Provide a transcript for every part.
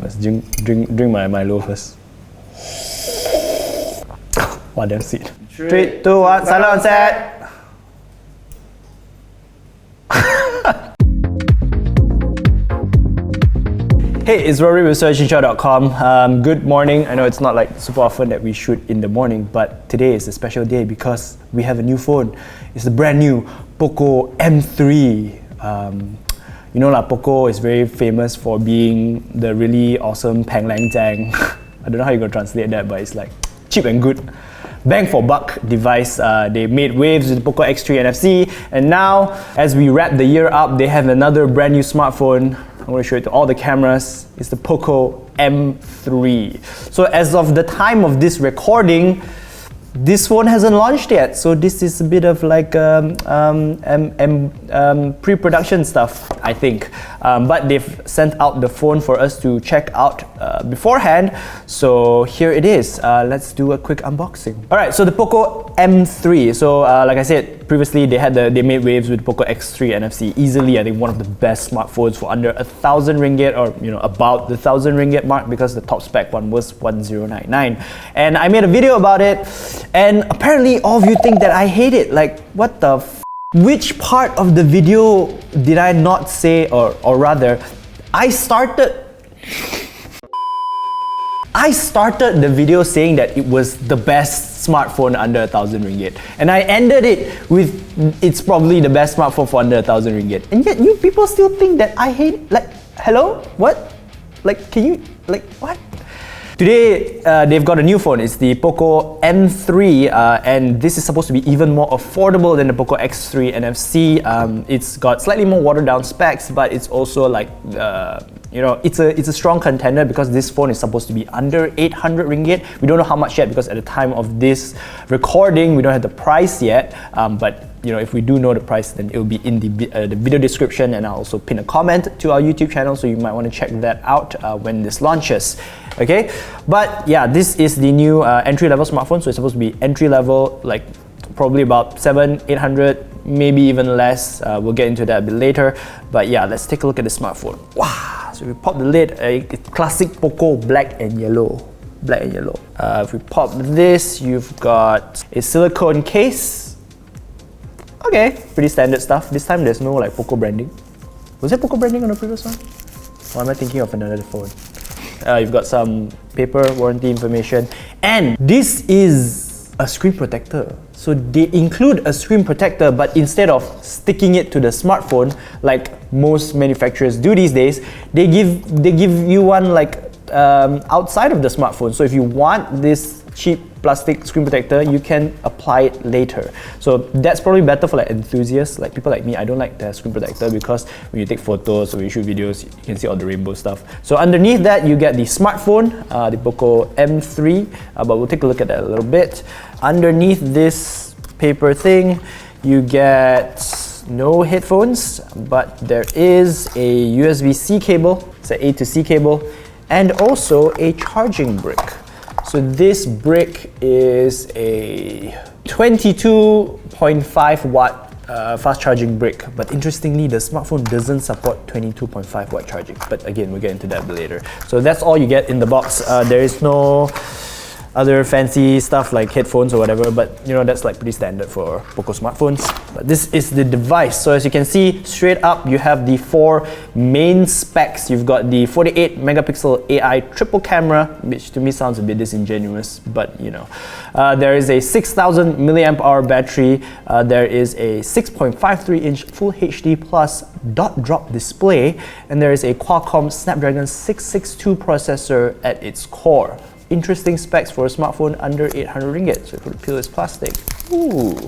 Let's drink my Milo first. Wow, damn sweet. 3, 2, 1, silent on set! Hey, it's Rory with searchinshot.com. Good morning. I know it's not like super often that we shoot in the morning, but today is a special day because we have a new phone. It's the brand new Poco M3. You know, Poco is very famous for being the really awesome Pang Lang Jang. I don't know how you're gonna translate that, but it's like cheap and good. Bang for buck device. They made waves with the Poco X3 NFC, and now, as we wrap the year up, they have another brand new smartphone. I'm going to show it to all the cameras. It's the Poco M3. So as of the time of this recording, this phone hasn't launched yet. So this is a bit of like pre-production stuff, I think. But they've sent out the phone for us to check out beforehand. So here it is. Let's do a quick unboxing. All right, so the Poco M3. So like I said previously, they made waves with Poco X3 NFC. Easily, I think one of the best smartphones for under 1,000 ringgit, or about the 1,000 ringgit mark, because the top spec one was 1099. And I made a video about it, and apparently all of you think that I hate it. Like, what the f? Which part of the video did I not say, or rather, I started the video saying that it was the best smartphone under 1,000 ringgit, and I ended it with it's probably the best smartphone for under 1,000 ringgit, and yet you people still think that I hate it. Like, hello? What? Like, can you, like, what? Today, they've got a new phone. It's the Poco M3, and this is supposed to be even more affordable than the Poco X3 NFC. It's got slightly more watered down specs, but it's also like, it's a strong contender because this phone is supposed to be under 800 ringgit. We don't know how much yet because at the time of this recording, we don't have the price yet. But if we do know the price, then it will be in the video description, and I'll also pin a comment to our YouTube channel, so you might want to check that out when this launches. Okay, but yeah, this is the new entry-level smartphone, so it's supposed to be entry-level, like probably about 700-800, maybe even less. We'll get into that a bit later, but yeah, let's take a look at the smartphone. Wow! So we pop the lid, a classic Poco black and yellow. If we pop this, you've got a silicone case. Okay, pretty standard stuff. This time there's no like Poco branding. Was there Poco branding on the previous one? Or am I thinking of another phone? You've got some paper, warranty information, and this is a screen protector. So they include a screen protector, but instead of sticking it to the smartphone like most manufacturers do these days, they give you one like outside of the smartphone. So if you want this cheap plastic screen protector, you can apply it later. So that's probably better for like enthusiasts, like people like me. I don't like the screen protector because when you take photos or when you shoot videos, you can see all the rainbow stuff. So underneath that, you get the smartphone, the Poco M3, but we'll take a look at that a little bit. Underneath this paper thing, you get no headphones, but there is a USB-C cable, it's an A to C cable, and also a charging brick. So this brick is a 22.5 watt fast charging brick, but interestingly, the smartphone doesn't support 22.5 watt charging. But again, we'll get into that later. So that's all you get in the box. There is no other fancy stuff like headphones or whatever, but that's like pretty standard for Poco smartphones. But this is the device. So as you can see, straight up you have the 4 main specs. You've got the 48 megapixel AI triple camera, which to me sounds a bit disingenuous, but there is a 6,000 milliamp hour battery. There is a 6.53 inch Full HD plus dot drop display, and there is a Qualcomm Snapdragon 662 processor at its core. Interesting specs for a smartphone under 800 ringgit. So if we peel this plastic, ooh,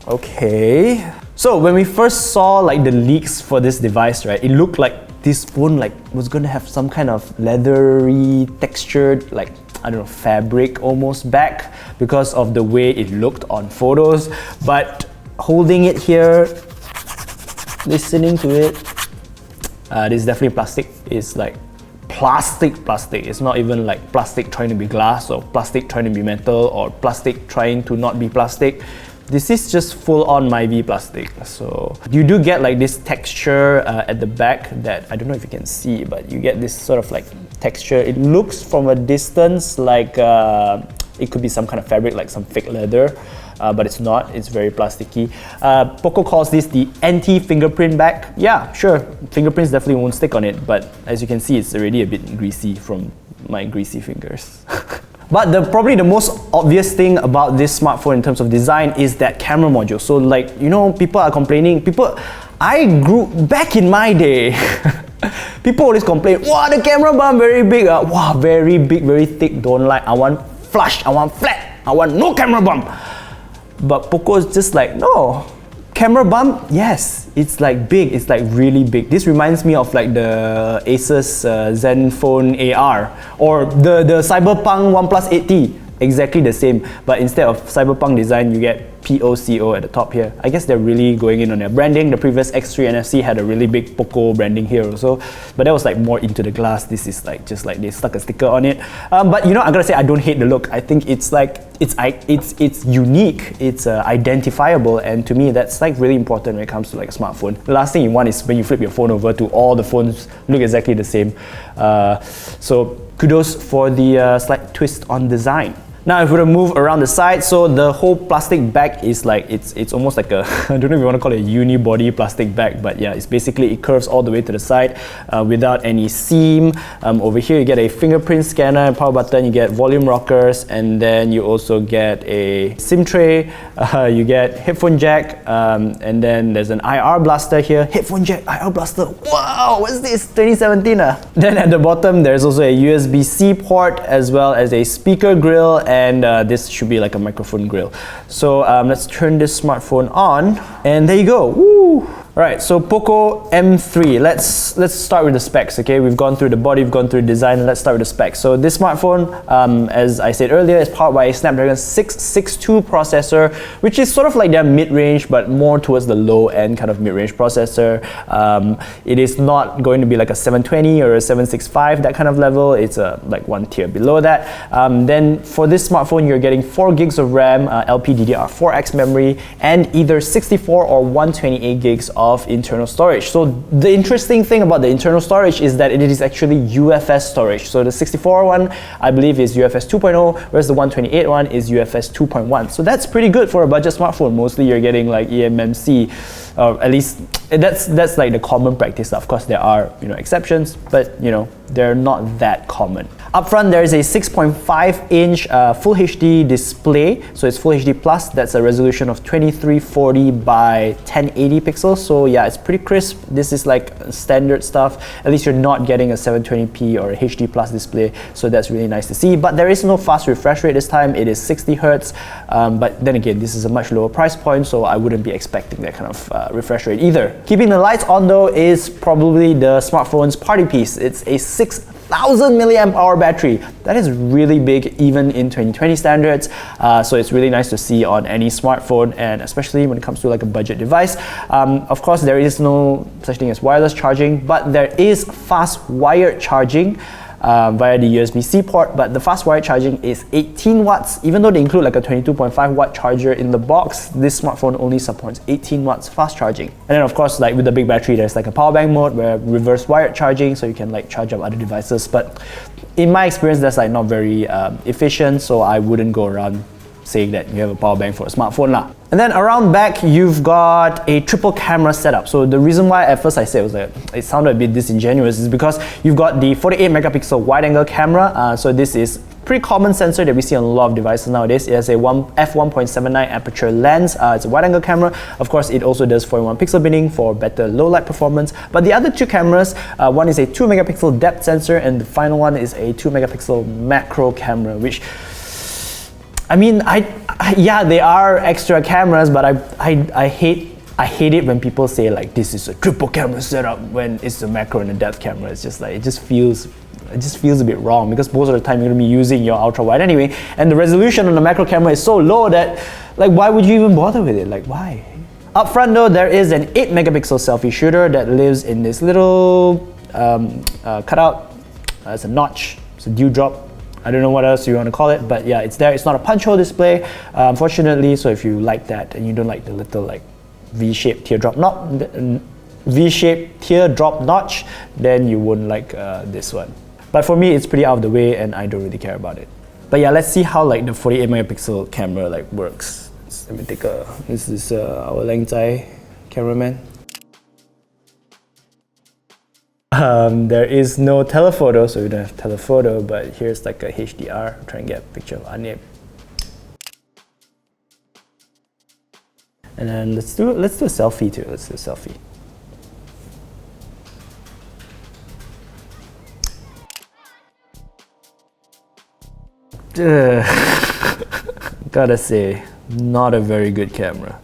okay. So when we first saw like the leaks for this device, right, it looked like this phone like was gonna have some kind of leathery textured, like, I don't know, fabric almost back because of the way it looked on photos. But holding it here, listening to it, this is definitely plastic. It's like plastic. It's not even like plastic trying to be glass or plastic trying to be metal or plastic trying to not be plastic. This is just full-on MyV plastic. So you do get like this texture at the back that I don't know if you can see, but you get this sort of like texture. It looks from a distance like it could be some kind of fabric, like some fake leather, but it's not. It's very plasticky. Poco calls this the anti-fingerprint back. Yeah, sure, fingerprints definitely won't stick on it, but as you can see, it's already a bit greasy from my greasy fingers. But probably the most obvious thing about this smartphone in terms of design is that camera module. So like, you know, people are complaining, I grew, back in my day, people always complain, wow, the camera bump very big, wow, very big, very thick, don't like, I want flush, I want flat, I want no camera bump. But Poco is just like, no, camera bump, yes, it's like big, it's like really big. This reminds me of like the Asus Zenfone AR or the Cyberpunk OnePlus 8T, exactly the same, but instead of Cyberpunk design, you get POCO at the top here. I guess they're really going in on their branding. The previous X3 NFC had a really big Poco branding here also, but that was like more into the glass. This is like just like they stuck a sticker on it. But you know, I gotta say, I don't hate the look. I think it's like it's unique, it's identifiable, and to me that's like really important when it comes to like a smartphone. The last thing you want is when you flip your phone over to all the phones look exactly the same. So kudos for the slight twist on design. Now if we were to move around the side, so the whole plastic bag is like, it's almost like a, I don't know if you want to call it a unibody plastic bag, but yeah, it's basically, it curves all the way to the side without any seam. Over here you get a fingerprint scanner, power button, you get volume rockers, and then you also get a SIM tray, you get headphone jack, and then there's an IR blaster here. Headphone jack, IR blaster, wow, what's this, 2017 Then at the bottom there's also a USB-C port as well as a speaker grill, and this should be like a microphone grill. So let's turn this smartphone on, and there you go. Woo! Alright, so Poco M3. Let's start with the specs, okay? We've gone through the body, we've gone through the design, let's start with the specs. So this smartphone, as I said earlier, is powered by a Snapdragon 662 processor, which is sort of like their mid-range, but more towards the low-end kind of mid-range processor. It is not going to be like a 720 or a 765, that kind of level. It's like one tier below that. Then for this smartphone, you're getting 4 gigs of RAM, LPDDR4X memory, and either 64 or 128 gigs of internal storage. So the interesting thing about the internal storage is that it is actually UFS storage. So the 64 one, I believe, is UFS 2.0, whereas the 128 one is UFS 2.1. So that's pretty good for a budget smartphone. Mostly you're getting like eMMC, or at least that's like the common practice. Of course, there are, you know, exceptions, but you know, they're not that common. Up front, there is a 6.5-inch Full HD display. So it's Full HD Plus. That's a resolution of 2340 by 1080 pixels. So yeah, it's pretty crisp. This is like standard stuff. At least you're not getting a 720p or a HD Plus display. So that's really nice to see. But there is no fast refresh rate this time. It is 60 Hertz. But then again, this is a much lower price point, so I wouldn't be expecting that kind of refresh rate either. Keeping the lights on though is probably the smartphone's party piece. It's a 6,000 milliamp hour battery. That is really big even in 2020 standards. So it's really nice to see on any smartphone, and especially when it comes to like a budget device. Of course, there is no such thing as wireless charging, but there is fast wired charging via the USB-C port, but the fast wired charging is 18 watts. Even though they include like a 22.5 watt charger in the box, this smartphone only supports 18 watts fast charging. And then of course, like with the big battery, there's like a power bank mode where reverse wired charging, so you can like charge up other devices. But in my experience, that's like not very efficient, so I wouldn't go around saying that you have a power bank for a smartphone lah. And then around back, you've got a triple camera setup. So the reason why at first I said was that it sounded a bit disingenuous is because you've got the 48 megapixel wide angle camera. So this is pretty common sensor that we see on a lot of devices nowadays. It has a f1.79 aperture lens. It's a wide angle camera. Of course, it also does 41 pixel binning for better low light performance. But the other two cameras, one is a 2 megapixel depth sensor, and the final one is a 2 megapixel macro camera, which, I mean, yeah, they are extra cameras, but I hate it when people say like this is a triple camera setup when it's a macro and a depth camera. It's just like, it just feels a bit wrong, because most of the time you're going to be using your ultra wide anyway, and the resolution on the macro camera is so low that like, why would you even bother with it? Like, why? Up front though, there is an 8 megapixel selfie shooter that lives in this little cutout. It's a notch, it's a dewdrop. I don't know what else you want to call it, but yeah, it's there. It's not a punch hole display, unfortunately. So if you like that and you don't like the little like V-shaped teardrop notch, then you won't like this one. But for me, it's pretty out of the way and I don't really care about it. But yeah, let's see how like the 48 megapixel camera like works. Let me take a, this is our Langzai cameraman. There is no telephoto, so we don't have telephoto, but here's like a HDR. Try and get a picture of Anip. And then let's do a selfie too. Let's do a selfie. Gotta say, not a very good camera.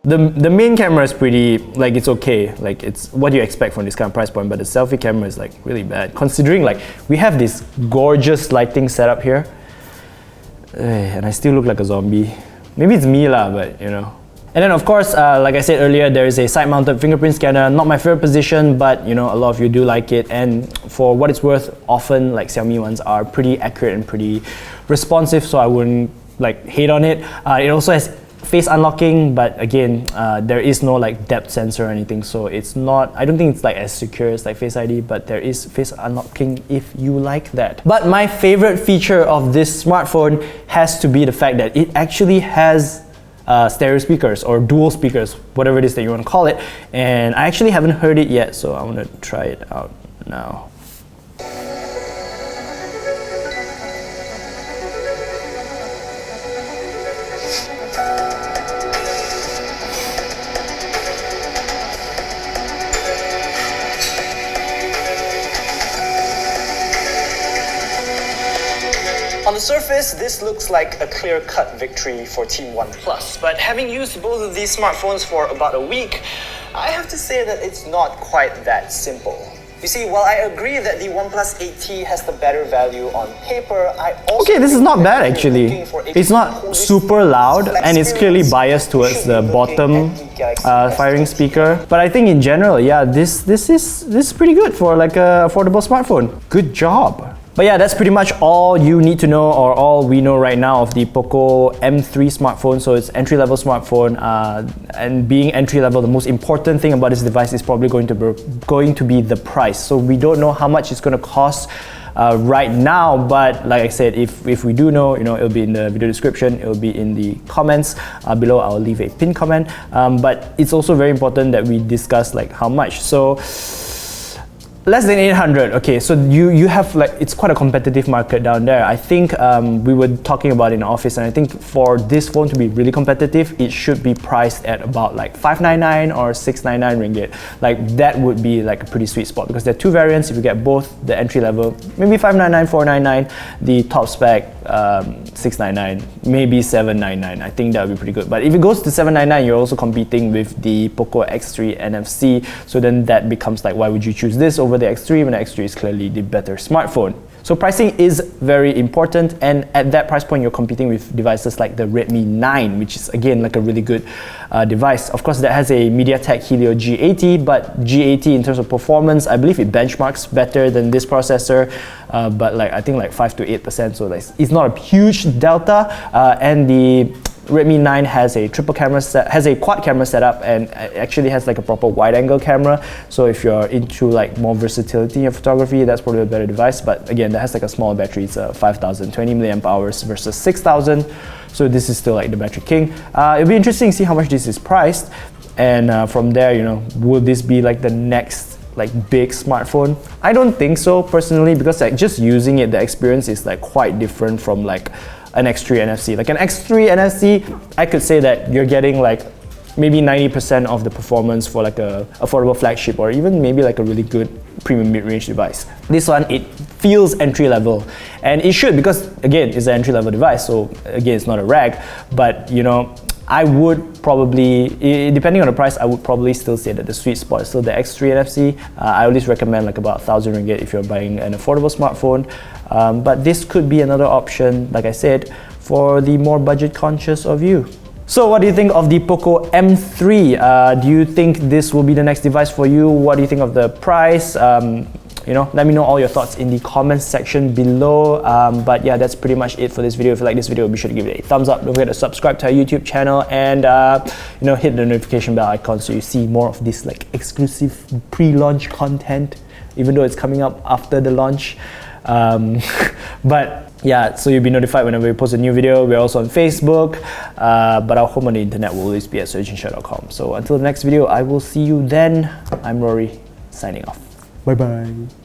The main camera is pretty, like it's okay, like it's what you expect from this kind of price point, but the selfie camera is like really bad, considering like we have this gorgeous lighting setup here, and I still look like a zombie. Maybe it's me lah, but you know. And then of course, like I said earlier, there is a side-mounted fingerprint scanner. Not my favorite position, but you know, a lot of you do like it, and for what it's worth, often like Xiaomi ones are pretty accurate and pretty responsive, so I wouldn't like hate on it. It also has face unlocking, but again, there is no like depth sensor or anything, so it's not, I don't think it's like as secure as like Face ID, but there is face unlocking if you like that. But my favorite feature of this smartphone has to be the fact that it actually has stereo speakers or dual speakers, whatever it is that you want to call it, and I actually haven't heard it yet, so I want to try it out now. On the surface, this looks like a clear-cut victory for Team OnePlus, but having used both of these smartphones for about a week, I have to say that it's not quite that simple. You see, while I agree that the OnePlus 8T has the better value on paper, I also... Okay, this is not bad actually. It's not super loud and it's clearly biased towards the bottom firing speaker. But I think in general, yeah, this is pretty good for like an affordable smartphone. Good job. But yeah, that's pretty much all you need to know, or all we know right now of the Poco M3 smartphone. So it's entry-level smartphone, and being entry-level, the most important thing about this device is probably going to be the price. So we don't know how much it's going to cost right now, but like I said, if we do know, you know, it'll be in the video description, it'll be in the comments below. I'll leave a pinned comment, but it's also very important that we discuss like how much. So less than 800. Okay, so you have like, it's quite a competitive market down there. I think we were talking about in the office, and I think for this phone to be really competitive, it should be priced at about like 599 or 699 ringgit. Like that would be like a pretty sweet spot, because there are two variants. If you get both, the entry level, maybe 599, 499, the top spec 699, maybe 799. I think that would be pretty good. But if it goes to 799, you're also competing with the Poco X3 NFC. So then that becomes like, why would you choose this over the X3 when the X3 is clearly the better smartphone? So pricing is very important, and at that price point, you're competing with devices like the Redmi 9, which is again like a really good device. Of course, that has a MediaTek Helio G80, but G80 in terms of performance, I believe it benchmarks better than this processor, but like I think like 5 to 8%, so like, it's not a huge delta, and the Redmi 9 has a quad camera setup, and actually has like a proper wide-angle camera. So if you're into like more versatility in photography, that's probably a better device. But again, that has like a smaller battery. It's 5,020 milliamp hours versus 6,000. So this is still like the battery king. It'll be interesting to see how much this is priced, and from there, you know, will this be like the next like big smartphone? I don't think so personally, because like just using it, the experience is like quite different from like an X3 NFC. Like an X3 NFC, I could say that you're getting like maybe 90% of the performance for like a affordable flagship, or even maybe like a really good premium mid-range device. This one, it feels entry level, and it should, because again, it's an entry level device, so again, it's not a rag, but you know, I would probably, depending on the price, I would probably still say that the sweet spot is still the X3 NFC. I always recommend like about 1,000 ringgit if you're buying an affordable smartphone. But this could be another option, like I said, for the more budget conscious of you. So what do you think of the Poco M3? Do you think this will be the next device for you? What do you think of the price? let me know all your thoughts in the comments section below. But yeah, that's pretty much it for this video. If you like this video, be sure to give it a thumbs up. Don't forget to subscribe to our YouTube channel and hit the notification bell icon so you see more of this like exclusive pre-launch content, even though it's coming up after the launch. But yeah, so you'll be notified whenever we post a new video. We're also on Facebook, but our home on the internet will always be at surgeonshow.com. So until the next video, I will see you then. I'm Rory, signing off. Bye bye.